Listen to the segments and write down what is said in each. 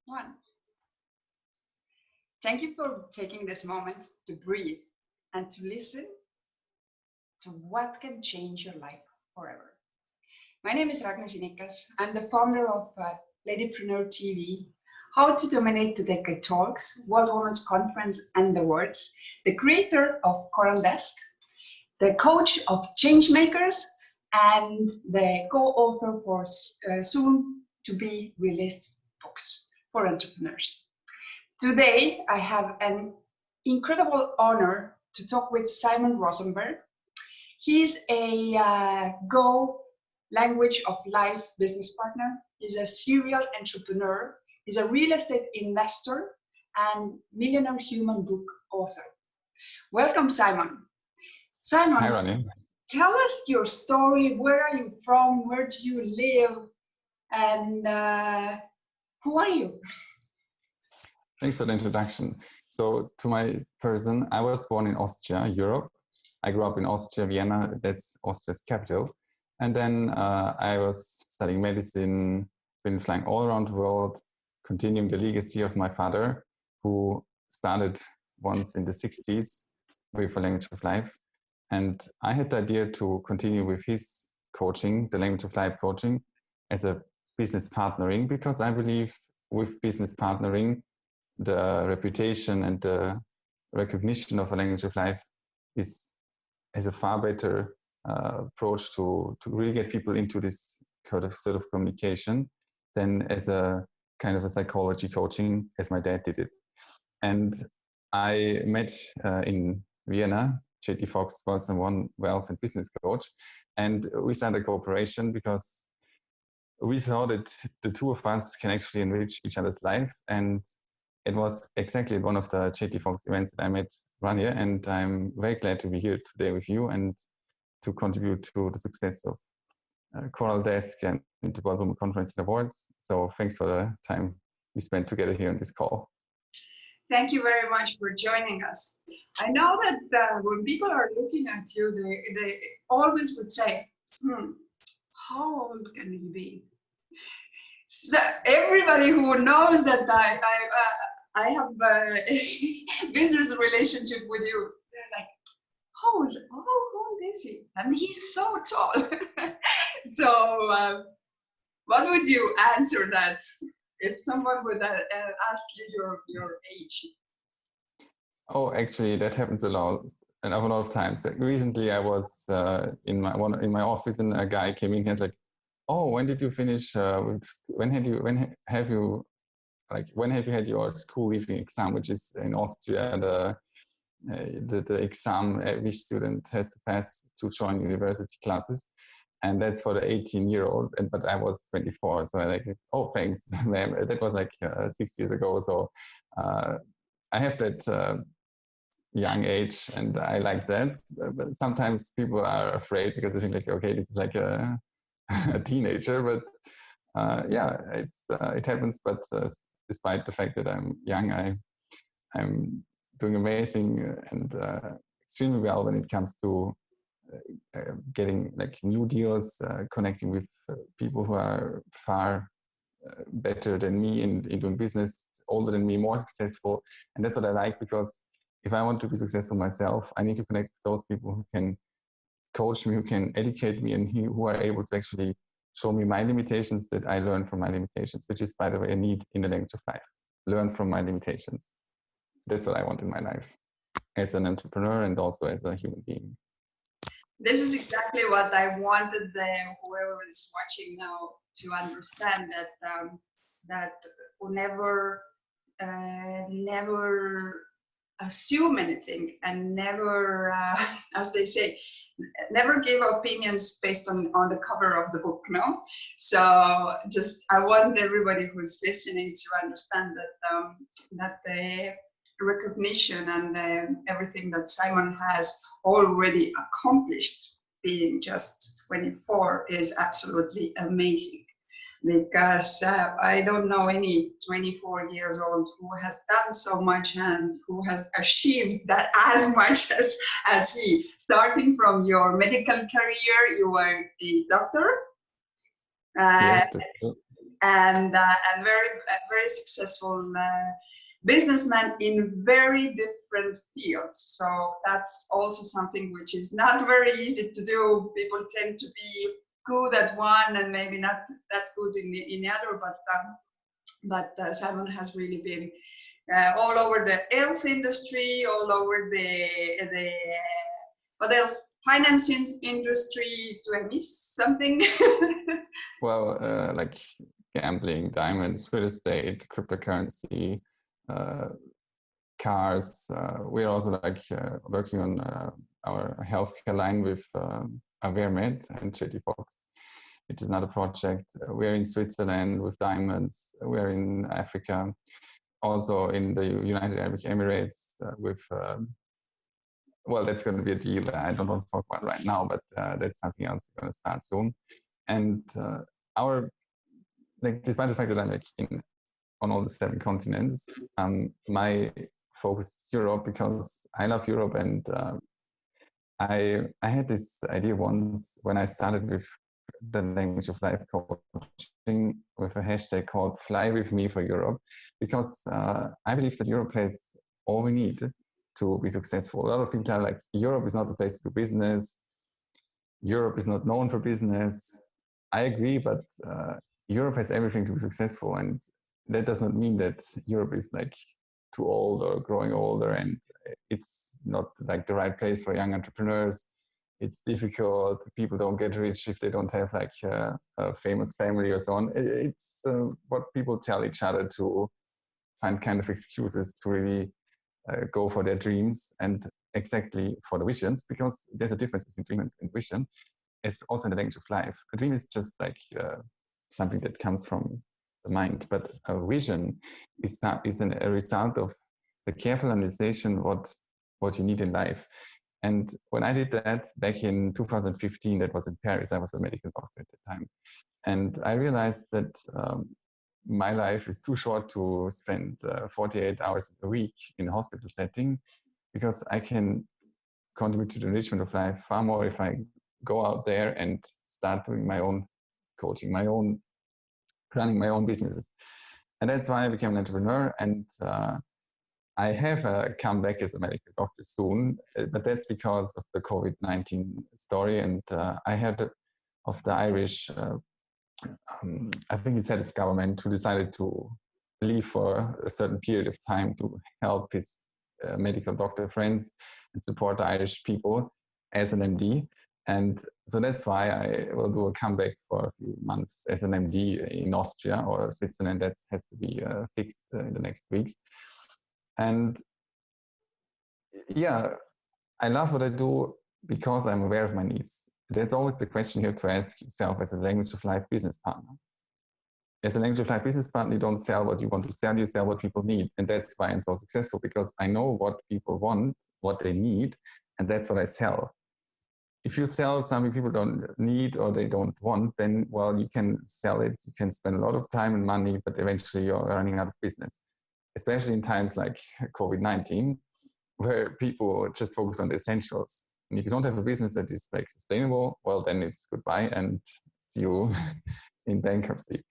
one. Thank you for taking this moment to breathe and to listen to what can change your life forever. My name is Ragnar Sinikas. I'm the founder of Ladypreneur TV, How to Dominate the Decade Talks, World Women's Conference and the Awards, the creator of Coral Desk, the coach of Changemakers, and the co-author for soon-to-be released books for entrepreneurs. Today, I have an incredible honor to talk with Simon Rosenberg. He's a Go language of life business partner. He's a serial entrepreneur. He's a real estate investor and Millionaire Human book author. Welcome, Simon. Simon, hi, Ronnie. Tell us your story. Where are you from? Where do you live? And who are you? Thanks for the introduction. So to my person, I was born in Austria, Europe. I grew up in Austria, Vienna, that's Austria's capital. And then I was studying medicine, been flying all around the world, continuing the legacy of my father, who started once in the 60s with a language of life. And I had the idea to continue with his coaching, the language of life coaching, as a business partnering, because I believe with business partnering, the reputation and the recognition of a language of life has a far better approach to really get people into this kind of sort of communication than as a kind of a psychology coaching, as my dad did it. And I met in Vienna, JT Fox, One Wealth and Business Coach, and we started a cooperation because we saw that the two of us can actually enrich each other's life. And it was exactly one of the JT Fox events that I met Rania, and I'm very glad to be here today with you and to contribute to the success of Coral Desk and the World Women Conference and Awards. So thanks for the time we spent together here on this call. Thank you very much for joining us. I know that when people are looking at you, they always would say, how old can you be? So everybody who knows that I have a business relationship with you, they're like, how old is he? And he's so tall. So what would you answer that if someone would ask you your age? Oh, actually, that happens a lot of times. Recently, I was in my office, and a guy came in. He was like, "Oh, when did you finish? When have you had your school leaving exam, which is in Austria the exam every student has to pass to join university classes." And that's for the 18-year-olds, but I was 24, so I like, oh, thanks, ma'am. That was like 6 years ago, so I have that young age, and I like that. But sometimes people are afraid because they think like, okay, this is like a teenager, but yeah, it happens. But despite the fact that I'm young, I'm doing amazing and extremely well when it comes to getting like new deals, connecting with people who are far better than me in doing business, older than me, more successful. And that's what I like, because if I want to be successful myself, I need to connect with those people who can coach me, who can educate me, and who are able to actually show me my limitations that I learn from my limitations, which is, by the way, a need in the language of life. Learn from my limitations. That's what I want in my life as an entrepreneur and also as a human being. This is exactly what I wanted whoever is watching now to understand, that never assume anything, and never, as they say, never give opinions based on the cover of the book. No, so just I want everybody who's listening to understand that the recognition and everything that Simon has already accomplished, being just 24, is absolutely amazing. Because I don't know any 24 years old who has done so much and who has achieved that as much as he. Starting from your medical career, you were a doctor. Yes, and very successful businessman in very different fields. So that's also something which is not very easy to do. People tend to be good at one and maybe not that good in the other, but Simon has really been all over the health industry, all over the what else? Financing industry. Do I miss something? Well, like gambling, diamonds, real estate, cryptocurrency, cars. We're also like working on our healthcare line with AwareMed and JT Fox, which is another project. We're in Switzerland with diamonds. We're in Africa, also in the United Arab Emirates with. Well, that's going to be a deal I don't want to talk about right now, but that's something else we're going to start soon. And our, like, despite the fact that I'm like on all the 7 continents, my focus is Europe because I love Europe, and I had this idea once when I started with the language of life coaching with a hashtag called Fly With Me for Europe, because I believe that Europe has all we need to be successful. A lot of people are like, Europe is not the place to do business. Europe is not known for business. I agree, but Europe has everything to be successful. And that does not mean that Europe is like too old or growing older, and it's not like the right place for young entrepreneurs. It's difficult. People don't get rich if they don't have like a famous family or so on. It's what people tell each other to find kind of excuses to really go for their dreams and exactly for the visions, because there's a difference between dream and vision. It's also in the language of life. A dream is just like something that comes from the mind, but a vision is a result of the careful analyzation what you need in life. And when I did that back in 2015, that was in Paris. I was a medical doctor at the time, and I realized that my life is too short to spend 48 hours a week in a hospital setting, because I can contribute to the enrichment of life far more if I go out there and start doing my own coaching, running my own businesses. And that's why I became an entrepreneur. And I have come back as a medical doctor soon, but that's because of the COVID-19 story. And I had of the Irish I think it's head of government who decided to leave for a certain period of time to help his medical doctor friends and support the Irish people as an MD. And so that's why I will do a comeback for a few months as an MD in Austria or Switzerland. That has to be fixed in the next weeks. And yeah, I love what I do because I'm aware of my needs. That's always the question you have to ask yourself as a language of life business partner. As a language of life business partner, you don't sell what you want to sell, you sell what people need. And that's why I'm so successful, because I know what people want, what they need, and that's what I sell. If you sell something people don't need or they don't want, then, well, you can sell it, you can spend a lot of time and money, but eventually you're running out of business, especially in times like COVID-19, where people just focus on the essentials. And if you don't have a business that is like sustainable, well, then it's goodbye and see you in bankruptcy.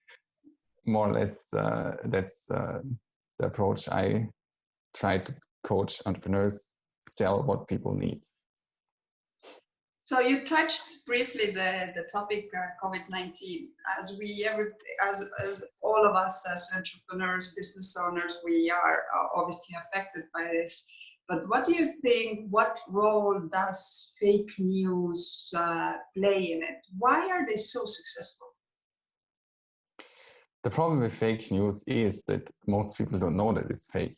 More or less, that's the approach I try to coach entrepreneurs: sell what people need. So you touched briefly the topic COVID-19. As all of us as entrepreneurs, business owners, we are obviously affected by this. But what do you think? What role does fake news play in it? Why are they so successful? The problem with fake news is that most people don't know that it's fake.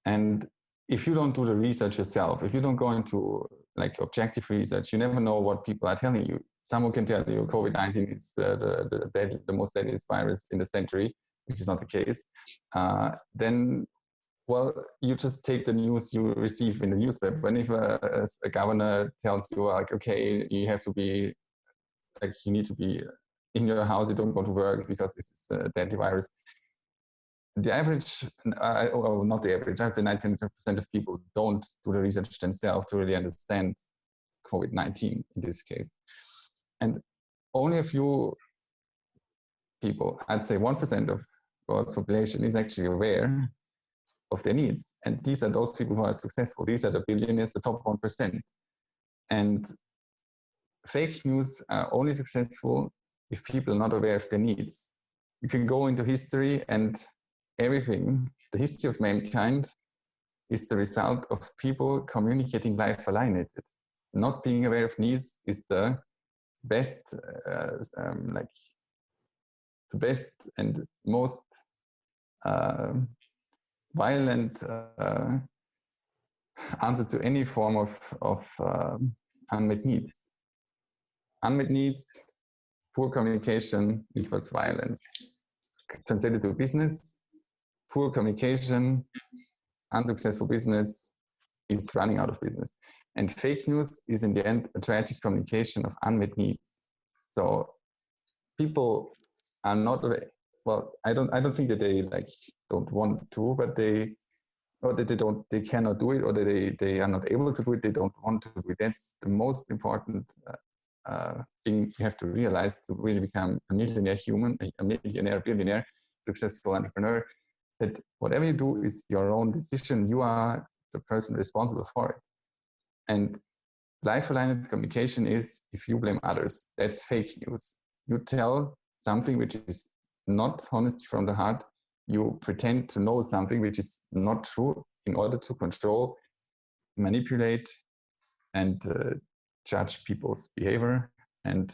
And if you don't do the research yourself, if you don't go into like objective research, you never know what people are telling you. Someone can tell you COVID-19 is the most deadliest virus in the century, which is not the case. Then, well, you just take the news you receive in the newspaper. When if a governor tells you like, okay, you have to be like, you need to be in your house, you don't go to work because this is a deadly virus. The average, not the average, I'd say 99% of people don't do the research themselves to really understand COVID-19 in this case. And only a few people, I'd say 1% of world's population is actually aware of their needs. And these are those people who are successful. These are the billionaires, the top 1%. And fake news are only successful if people are not aware of their needs. You can go into history, and everything, the history of mankind is the result of people communicating life alienated. Not being aware of needs is the best, the best and most violent answer to any form of unmet needs. Unmet needs, poor communication equals violence. Translated to business, poor communication, unsuccessful business is running out of business. And fake news is in the end a tragic communication of unmet needs. So people are not, well, I don't think that they like don't want to, but they cannot do it, or that they are not able to do it, they don't want to do it. That's the most important thing you have to realize to really become a millionaire human, a millionaire, billionaire, successful entrepreneur, that whatever you do is your own decision. You are the person responsible for it. And life-aligned communication is if you blame others. That's fake news. You tell something which is not honesty from the heart. You pretend to know something which is not true in order to control, manipulate, and judge people's behavior and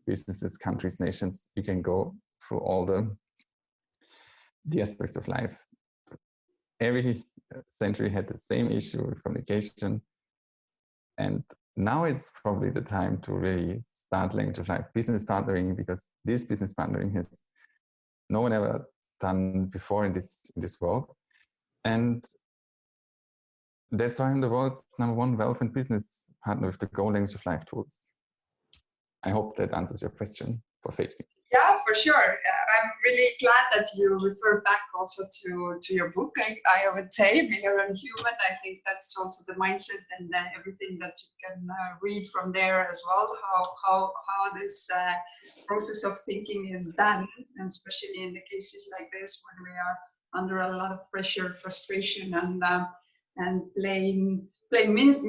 businesses, countries, nations. You can go through all the aspects of life. Every century had the same issue with communication. And now it's probably the time to really start language of life business partnering, because this business partnering has no one ever done before in this world. And that's why I'm the world's #1 wealth and business partner with the Go Language of Life tools. I hope that answers your question for fake news. Yeah, for sure. I'm really glad that you refer back also to your book. I would say, Bigger and Human. I think that's also the mindset and everything that you can read from there as well. How this process of thinking is done, and especially in the cases like this when we are under a lot of pressure, frustration, and playing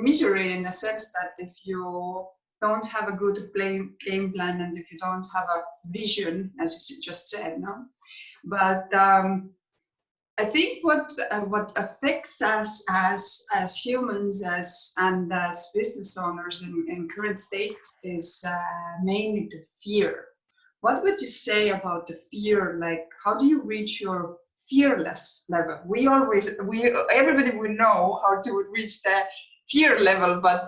misery, in the sense that if you don't have a good game plan, and if you don't have a vision, as you just said, no. But I think what affects us as humans, and as business owners in current state is mainly the fear. What would you say about the fear? Like, how do you reach your fearless level? Everybody would know how to reach the fear level, but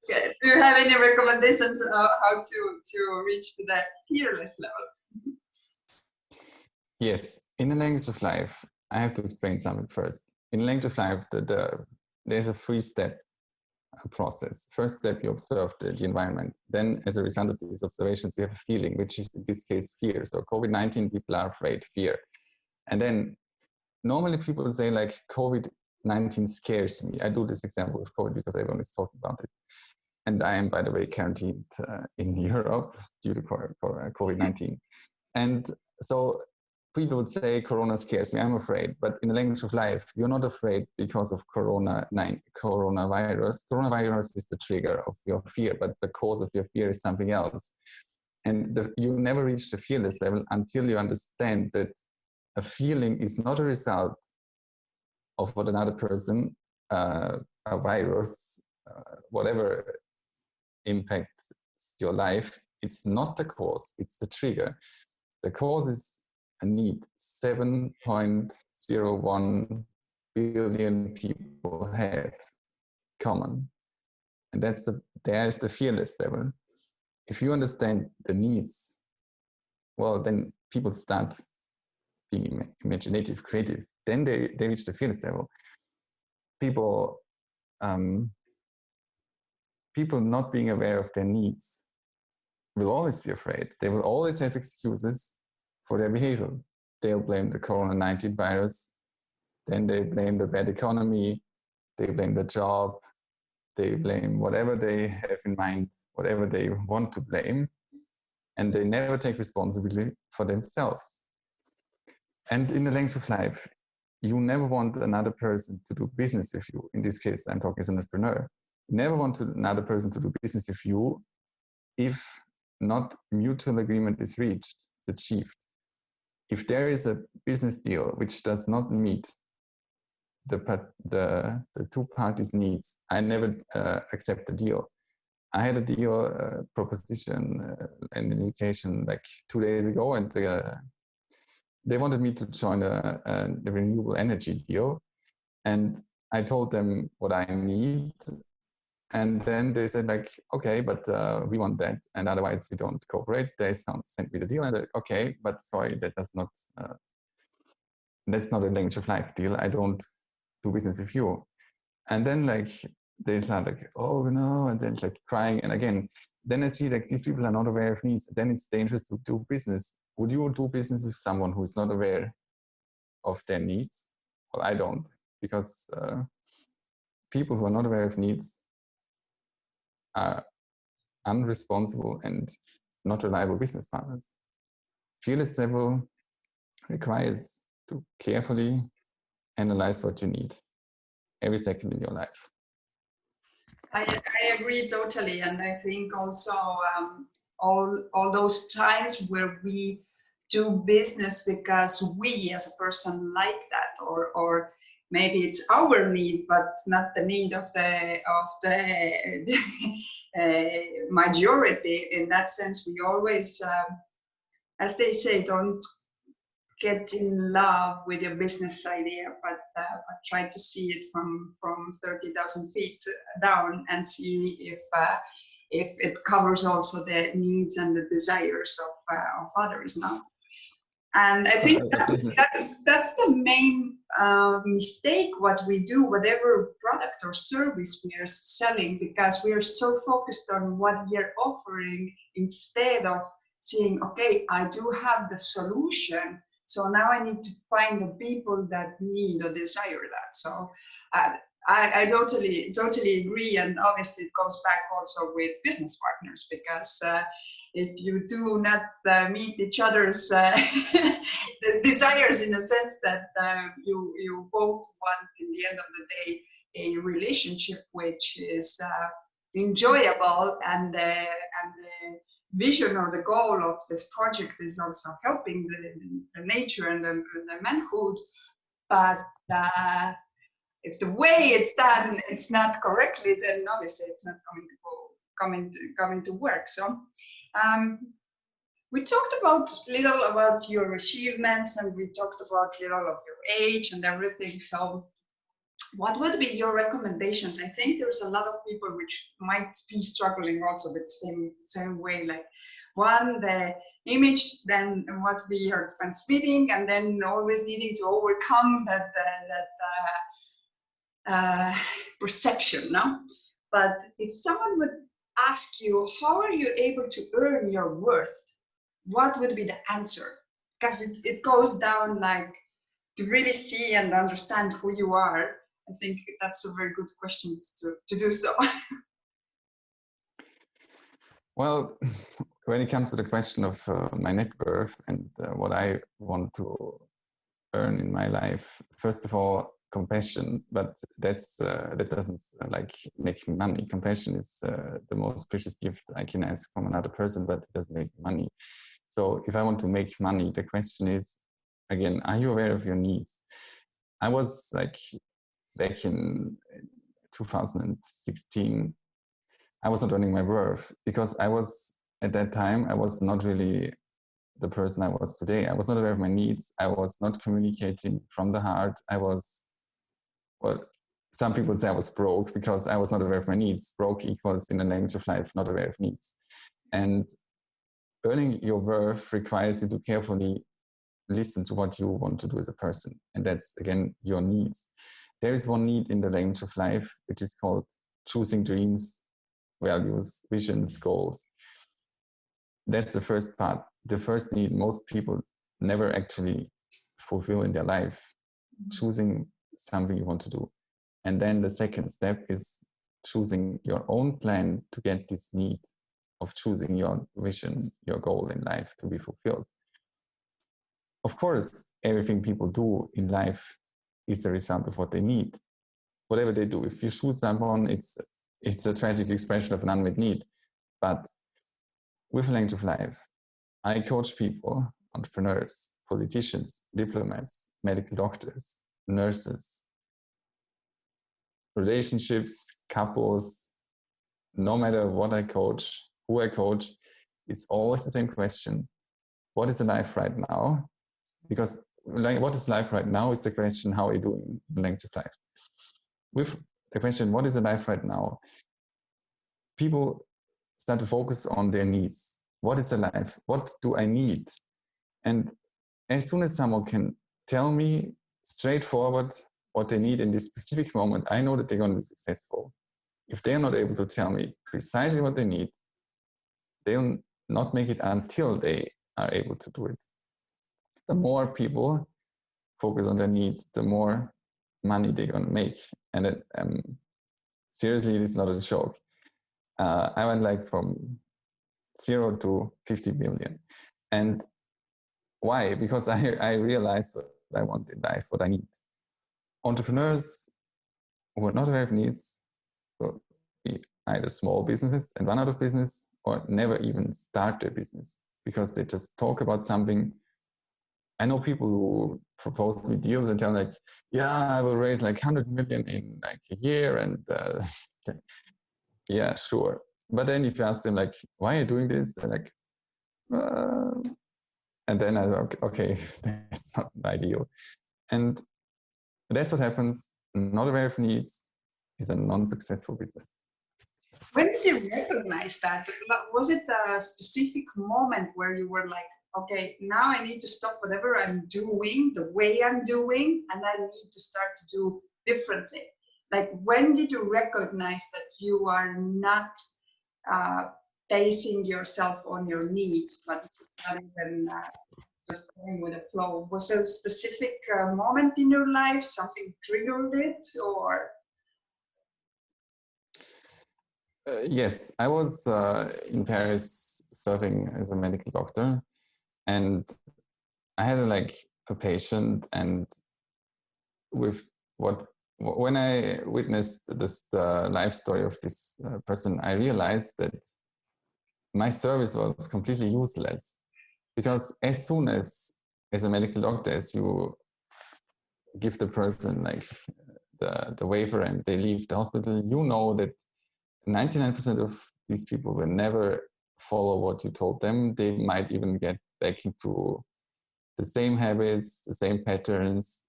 do you have any recommendations how to reach to that fearless level? Yes, in the language of life, I have to explain something first. In the language of life, there's a 3-step process. First step, you observe the environment. Then, as a result of these observations, you have a feeling, which is in this case fear. So COVID-19, people are afraid, fear. And then normally people say like COVID-19 scares me. I do this example with COVID because everyone is talking about it. And I am, by the way, quarantined in Europe due to COVID-19. And so people would say Corona scares me, I'm afraid. But in the language of life, you're not afraid because of coronavirus. Coronavirus is the trigger of your fear, but the cause of your fear is something else. And you never reach the fearless level until you understand that a feeling is not a result of what another person, a virus, whatever impacts your life. It's not the cause, it's the trigger. The cause is a need 7.01 billion people have common. And there's the fearless level. If you understand the needs, well, then people start being imaginative, creative. Then they reach the fearless level. People not being aware of their needs will always be afraid. They will always have excuses for their behavior. They'll blame the Corona-19 virus, then they blame the bad economy, they blame the job, they blame whatever they have in mind, whatever they want to blame. and they never take responsibility for themselves. And in the length of life, you never want another person to do business with you. In this case, I'm talking as an entrepreneur. You never want another person to do business with you if not mutual agreement is reached, is achieved. If there is a business deal which does not meet the two parties' needs, I never accept the deal. I had a deal proposition and invitation like 2 days ago, and they wanted me to join a renewable energy deal. And I told them what I need. And then they said like, okay, but we want that. And otherwise we don't cooperate. They sent me the deal. And I said, okay, but sorry, that's not a language of life deal. I don't do business with you. And then like, they start like, oh no, and then it's like crying. And again, then I see like these people are not aware of needs. Then it's dangerous to do business. Would you do business with someone who is not aware of their needs? Well, I don't, because people who are not aware of needs are unresponsible and not reliable business partners. Fearless level requires to carefully analyze what you need every second in your life. I agree totally, and I think also all those times where we do business because we as a person like that, or maybe it's our need but not the need of the majority. In that sense, we always, as they say, don't get in love with your business idea, but try to see it from 30,000 feet down and see if it covers also the needs and the desires of others now. And I think that's the main mistake what we do, whatever product or service we are selling, because we are so focused on what we are offering instead of seeing, okay, I do have the solution. So now I need to find the people that need or desire that. So I totally agree. And obviously it goes back also with business partners, because if you do not meet each other's the desires, in a sense that you both want, in the end of the day, a relationship which is enjoyable, and the vision or the goal of this project is also helping the nature and the manhood. But if the way it's done, it's not correctly, then obviously it's not coming to work. So we talked little about your achievements, and we talked about little of your age and everything. So what would be your recommendations? I think there's a lot of people which might be struggling also with the same way, like one, the image, then what we are transmitting, and then always needing to overcome that perception, no? But if someone would ask you, how are you able to earn your worth? What would be the answer? Because it goes down like to really see and understand who you are. I think that's a very good question to do so. Well, when it comes to the question of my net worth and what I want to earn in my life, first of all, compassion, but that doesn't like make me money. Compassion is the most precious gift I can ask from another person, but it doesn't make money. So if I want to make money, the question is, again, are you aware of your needs? I was like, back in 2016, I was not earning my worth because I was, at that time, I was not really the person I was today. I was not aware of my needs. I was not communicating from the heart. I was, well, some people say I was broke because I was not aware of my needs. Broke equals, in the language of life, not aware of needs. And earning your worth requires you to carefully listen to what you want to do as a person. And that's, again, your needs. There is one need in the language of life, which is called choosing dreams, values, visions, goals. That's the first part. The first need most people never actually fulfill in their life, choosing something you want to do. And then the second step is choosing your own plan to get this need of choosing your vision, your goal in life to be fulfilled. Of course, everything people do in life is the result of what they need. Whatever they do, if you shoot someone, it's a tragic expression of an unmet need. But with Language of Life, I coach people, entrepreneurs, politicians, diplomats, medical doctors, nurses, relationships, couples. No matter what I coach, who I coach, it's always the same question. What is the life right now? Because what is life right now is the question, how are you doing in Language of Life? With the question, what is the life right now? People start to focus on their needs. What is the life? What do I need? And as soon as someone can tell me straightforward what they need in this specific moment, I know that they're going to be successful. If they're not able to tell me precisely what they need, they'll not make it until they are able to do it. The more people focus on their needs, the more money they're going to make. And seriously, it is not a joke. I went like from 0 to 50 billion. And why? Because I realized what I want in life, what I need. Entrepreneurs who are not aware of needs will be either small businesses and run out of business, or never even start their business because they just talk about something. I know people who propose me deals and tell like, yeah, I will raise like 100 million in like a year, and yeah, sure. But then if you ask them like, why are you doing this? They're like, and then I thought, okay, that's not ideal. And that's what happens. Not aware of needs is a non-successful business. When did you recognize that? Was it a specific moment where you were like, okay, now I need to stop whatever I'm doing, the way I'm doing, and I need to start to do differently? Like, when did you recognize that you are not basing yourself on your needs, but rather than just going with the flow? Was there a specific moment in your life, something triggered it, or? Yes, I was in Paris serving as a medical doctor, and I had like a patient, and with when I witnessed the life story of this person, I realized that my service was completely useless, because as soon as a medical doctor, as you give the person like the waiver and they leave the hospital, you know that 99% of these people will never follow what you told them. They might even get back into the same habits, the same patterns.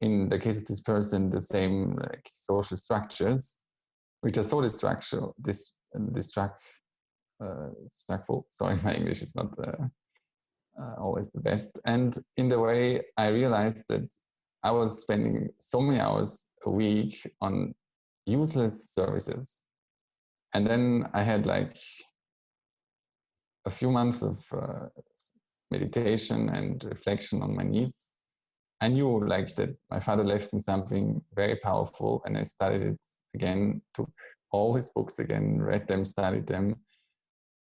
In the case of this person, the same like social structures, which are so distractful. Sorry, my English is not always the best. And in the way, I realized that I was spending so many hours a week on useless services. And then I had like a few months of meditation and reflection on my needs. I knew like that my father left me something very powerful, and I studied it again, took all his books again, read them, studied them.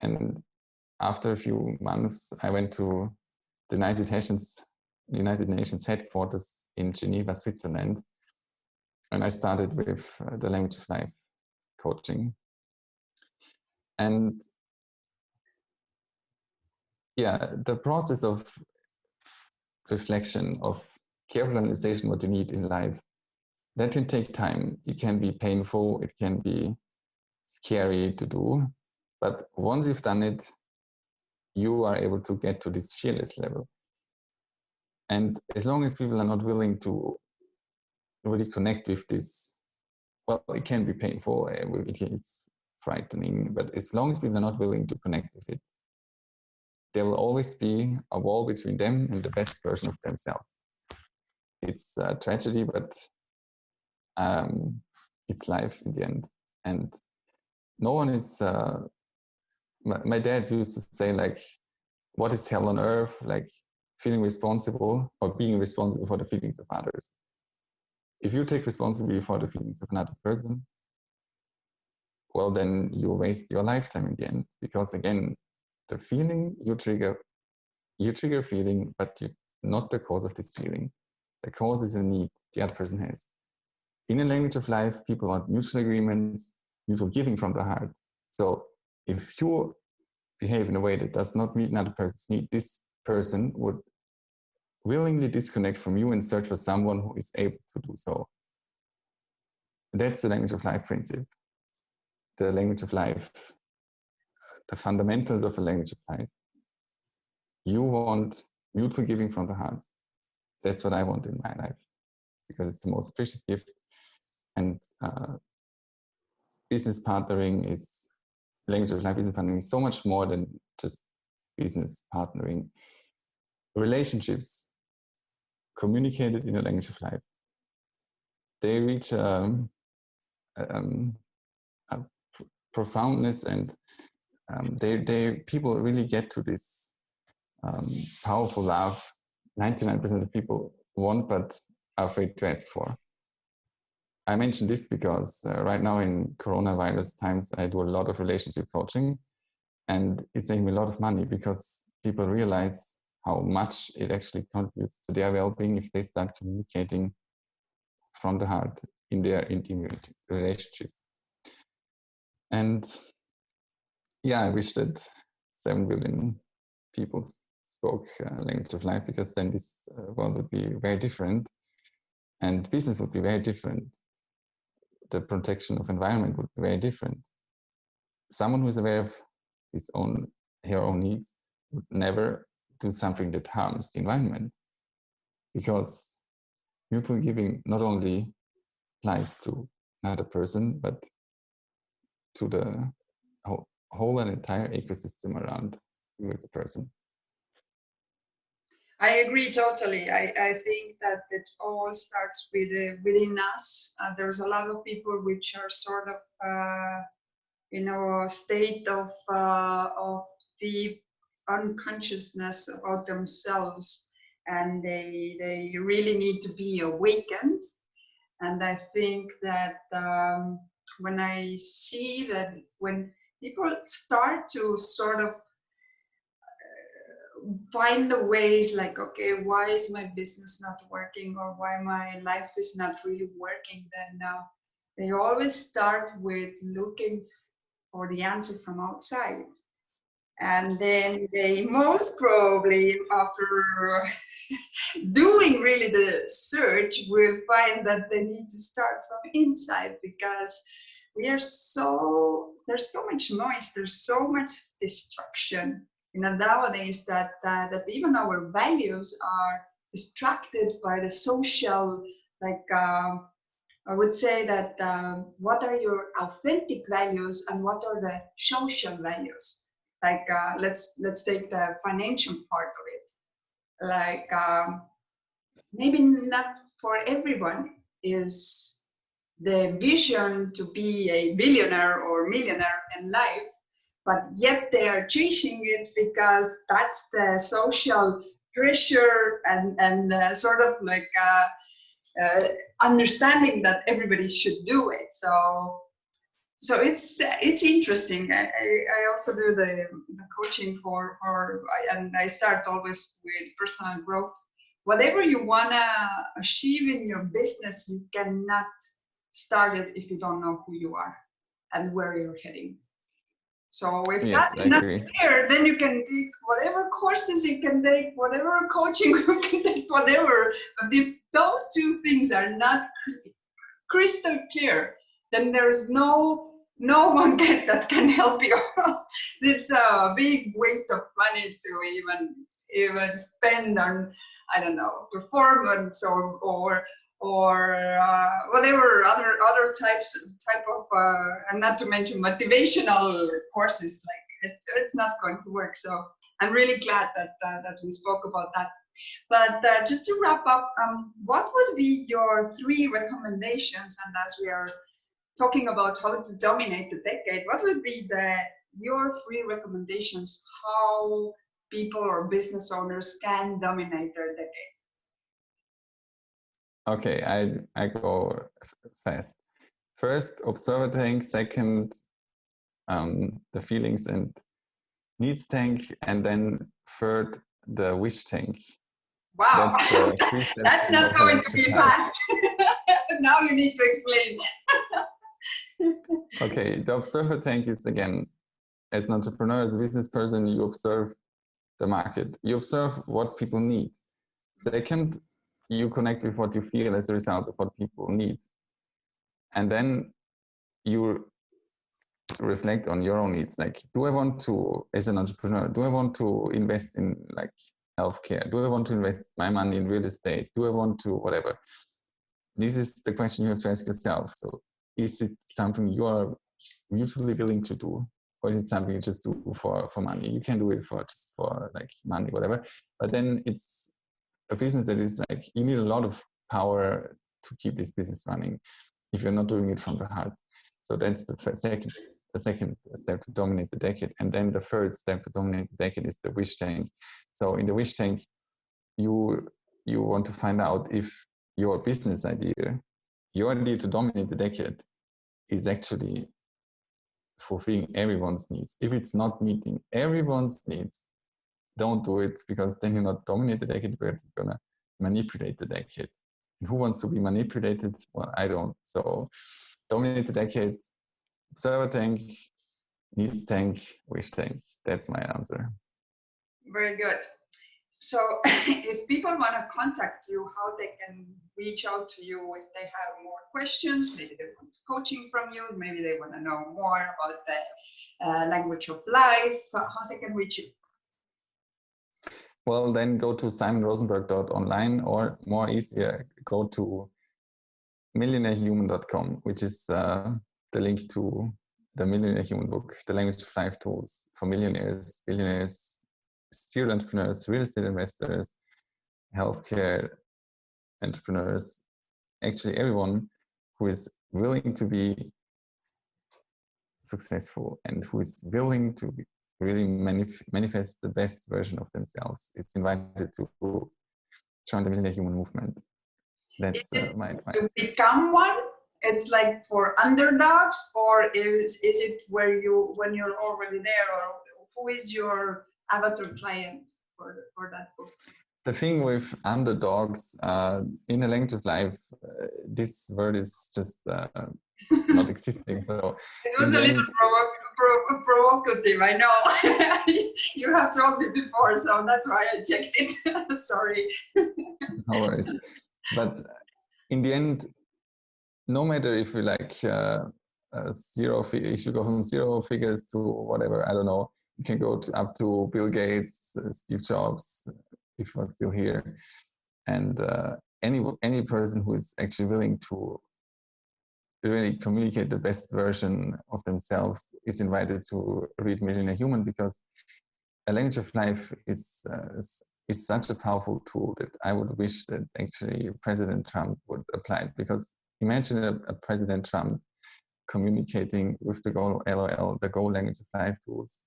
And after a few months, I went to the United Nations headquarters in Geneva, Switzerland. And I started with the Language of Life coaching. And yeah, the process of reflection, of careful analyzation, what you need in life, that can take time. It can be painful, it can be scary to do. But once you've done it, you are able to get to this fearless level. And as long as people are not willing to really connect with this, well, it can be painful, it's frightening, but as long as people are not willing to connect with it, there will always be a wall between them and the best version of themselves. It's a tragedy, but it's life in the end. And no one is, my dad used to say like, what is hell on earth? Like feeling responsible or being responsible for the feelings of others. If you take responsibility for the feelings of another person, well, then you waste your lifetime in the end, because again, the feeling you trigger feeling, but not the cause of this feeling. The cause is a need the other person has. In a language of life, people want mutual agreements, mutual giving from the heart. So if you behave in a way that does not meet another person's need, this person would willingly disconnect from you and search for someone who is able to do so. That's the language of life principle. The language of life, the fundamentals of a language of life. You want mutual giving from the heart. That's what I want in my life, because it's the most precious gift. And business partnering is, language of life business partnering is so much more than just business partnering. Relationships communicated in a language of life, they reach a profoundness, and people really get to this powerful love 99% of people want but are afraid to ask for. I mentioned this because right now in coronavirus times, I do a lot of relationship coaching, and it's making me a lot of money because people realize how much it actually contributes to their well-being if they start communicating from the heart in their intimate relationships. And yeah, I wish that 7 billion people spoke language of life, because then this world would be very different and business would be very different. The protection of environment would be very different. Someone who is aware of her own needs would never do something that harms the environment, because mutual giving not only applies to another person, but to the whole and entire ecosystem around you as a person. I agree totally. I think that it all starts within us. There's a lot of people which are sort of in a state of deep unconsciousness about themselves, and they really need to be awakened. And I think that when I see that when people start to sort of find the ways like, okay, why is my business not working, or why my life is not really working, then they always start with looking for the answer from outside. And then they most probably, after doing really the search, will find that they need to start from inside, because there's so much noise, there's so much distraction nowadays, that even our values are distracted by the social, like I would say that what are your authentic values and what are the social values? Like let's take the financial part of it. Like maybe not for everyone is the vision to be a billionaire or millionaire in life, but yet they are chasing it because that's the social pressure and sort of like understanding that everybody should do it. So it's interesting. I also do the coaching for and I start always with personal growth. Whatever you wanna achieve in your business, you cannot start it if you don't know who you are and where you're heading. So if yes, that's not clear, then you can take whatever courses you can take, whatever coaching you can take, whatever. But if those two things are not crystal clear, then there's no one that can help you. It's a big waste of money to even spend on, I don't know, performance or whatever other type of and not to mention motivational courses. Like it's not going to work. So I'm really glad that we spoke about that. But just to wrap up, what would be your 3 recommendations? And as we are talking about how to dominate the decade, what would be your 3 recommendations how people or business owners can dominate their decade? Okay, I go fast. First, observer tank. Second, the feelings and needs tank, and then third, the wish tank. Wow, That's the three steps that's not of going to electric be life. fast. Now you need to explain. Okay, the observer tank is, again, as an entrepreneur, as a business person, you observe the market. You observe what people need. Second, you connect with what you feel as a result of what people need. And then you reflect on your own needs. Like, do I want to, as an entrepreneur, do I want to invest in like healthcare? Do I want to invest my money in real estate? Do I want to whatever? This is the question you have to ask yourself. So is it something you are mutually willing to do? Or is it something you just do for money? You can do it for just for like money, whatever. But then it's a business that is like, you need a lot of power to keep this business running if you're not doing it from the heart. So that's the second step to dominate the decade. And then the third step to dominate the decade is the wish tank. So in the wish tank, you want to find out if your business idea, your idea to dominate the decade, is actually fulfilling everyone's needs. If it's not meeting everyone's needs, don't do it, because then you're not dominate the decade, but you're gonna manipulate the decade. And who wants to be manipulated? Well, I don't. So dominate the decade, observer tank, needs tank, wish tank. That's my answer. Very good. So if people want to contact you, how they can reach out to you if they have more questions, maybe they want coaching from you, maybe they want to know more about the language of life, how they can reach you. Well, then go to simonrosenberg.online, or more easier, go to millionairehuman.com, which is the link to the Millionaire Human book, The Language of Life Tools for millionaires, billionaires, serial entrepreneurs, real estate investors, healthcare entrepreneurs, actually everyone who is willing to be successful and who is willing to really manifest the best version of themselves. It's invited to join the Millionaire Human movement. That's my advice. To become one, it's like for underdogs, or is it where you, when you're already there, or who is your avatar client for that book? The thing with underdogs, in a language of life, this word is just not existing. So it was a little provocative, I know. You have told me before, so that's why I checked it. Sorry. No worries. But in the end, no matter if we like if you go from zero figures to whatever, I don't know, you can go up to Bill Gates, Steve Jobs, if he was still here, and any person who is actually willing to really communicate the best version of themselves is invited to read Millionaire Human, because a language of life is such a powerful tool that I would wish that actually President Trump would apply it. Because imagine a President Trump communicating with the Go LOL, the Go language of life tools.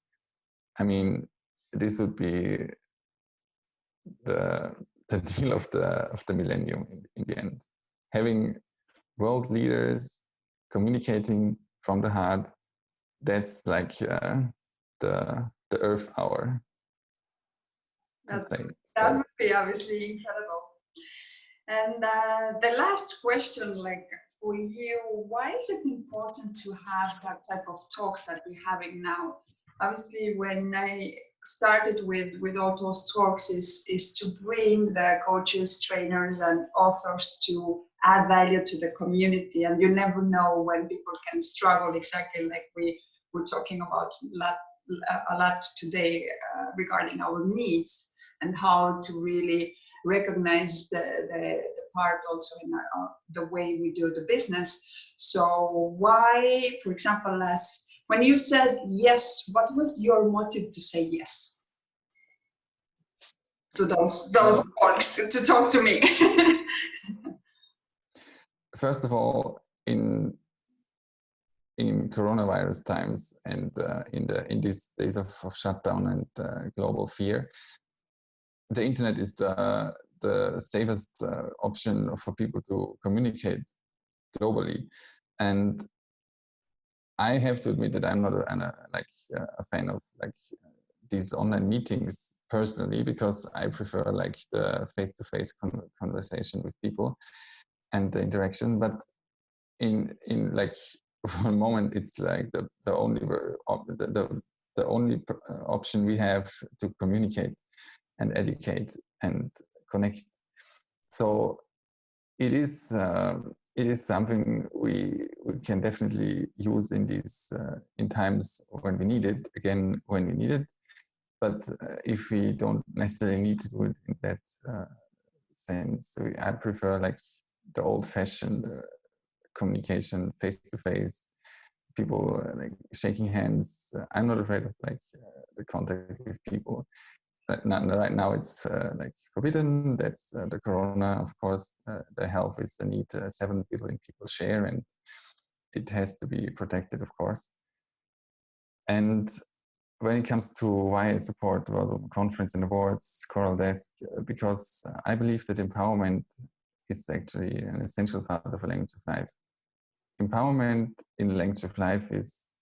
I mean, this would be the deal of the millennium in the end. Having world leaders communicating from the heart, that's like the Earth Hour. That would be obviously incredible. And the last question, like for you, why is it important to have that type of talks that we're having now? Obviously, when I started with all those talks is to bring the coaches, trainers, and authors to add value to the community. And you never know when people can struggle, exactly like we were talking about a lot today regarding our needs and how to really recognize the part also in the way we do the business. So why, for example, as when you said yes, what was your motive to say yes to those talks, to talk to me? First of all, in coronavirus times and in these days of shutdown and global fear, the internet is the safest option for people to communicate globally. And I have to admit that I'm not a fan of like these online meetings personally, because I prefer like the face-to-face conversation with people and the interaction. But in like for a moment, it's like the only option we have to communicate and educate and connect. So it is something we can definitely use in these in times when we need it, again when we need it. But if we don't necessarily need to do it in that sense, I prefer like the old-fashioned communication, face-to-face, people like shaking hands. I'm not afraid of like the contact with people. Right now it's like forbidden. That's the corona, of course. The health is a need 7 billion people share, and it has to be protected, of course. And when it comes to why I support World Conference and Awards, Coral Desk, because I believe that empowerment is actually an essential part of a language of life. Empowerment in the language of life is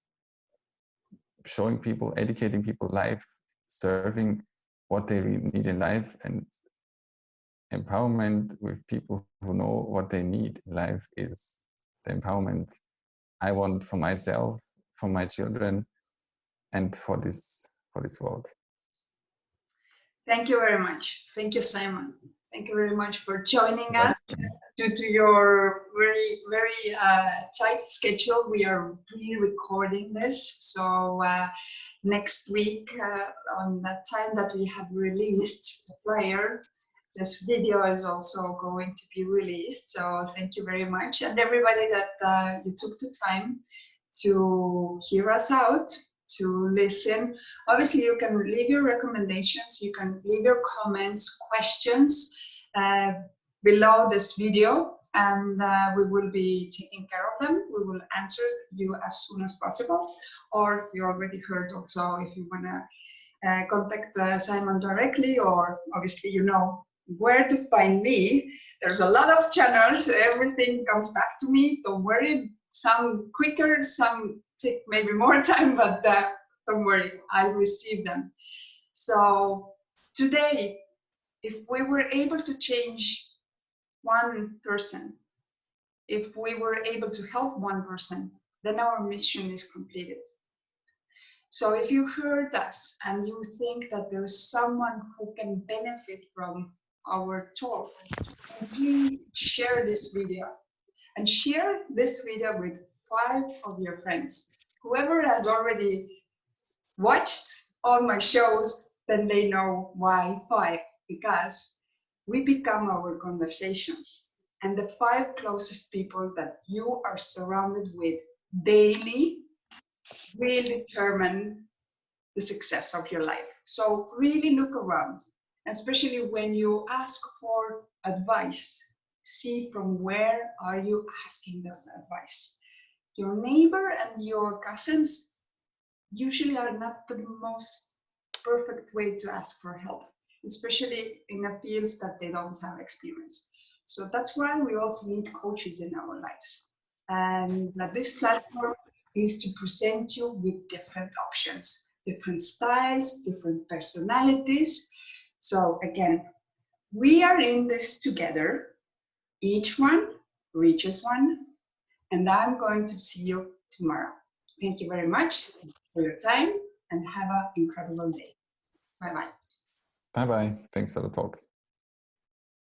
showing people, educating people life, serving what they really need in life, and empowerment with people who know what they need in life is the empowerment I want for myself, for my children, and for this world. Thank you very much. Thank you, Simon. Thank you very much for joining us due to your very tight schedule. We are pre-recording this, so next week on that time that we have released the flyer, this video is also going to be released. So thank you very much, and everybody that you took the time to hear us out, to listen. Obviously, you can leave your recommendations, you can leave your comments, questions below this video, and we will be taking care of them. We will answer you as soon as possible. Or you already heard also, if you want to contact Simon directly, or obviously you know where to find me. There's a lot of channels, everything comes back to me. Don't worry, some quicker, some take maybe more time, but don't worry, I receive them. So today, if we were able to change one person, if we were able to help one person, then our mission is completed. So if you heard us and you think that there is someone who can benefit from our talk, please share this video, and share this video with 5 of your friends. Whoever has already watched all my shows, then they know why 5, because we become our conversations. And the 5 closest people that you are surrounded with daily will determine the success of your life. So really look around, especially when you ask for advice. See from where are you asking that advice. Your neighbor and your cousins usually are not the most perfect way to ask for help, especially in a fields that they don't have experience. So that's why we also need coaches in our lives. And this platform is to present you with different options, different styles, different personalities. So again, we are in this together. Each one reaches one, and I'm going to see you tomorrow. Thank you very much for your time, and have an incredible day. Bye-bye. Bye-bye. Thanks for the talk.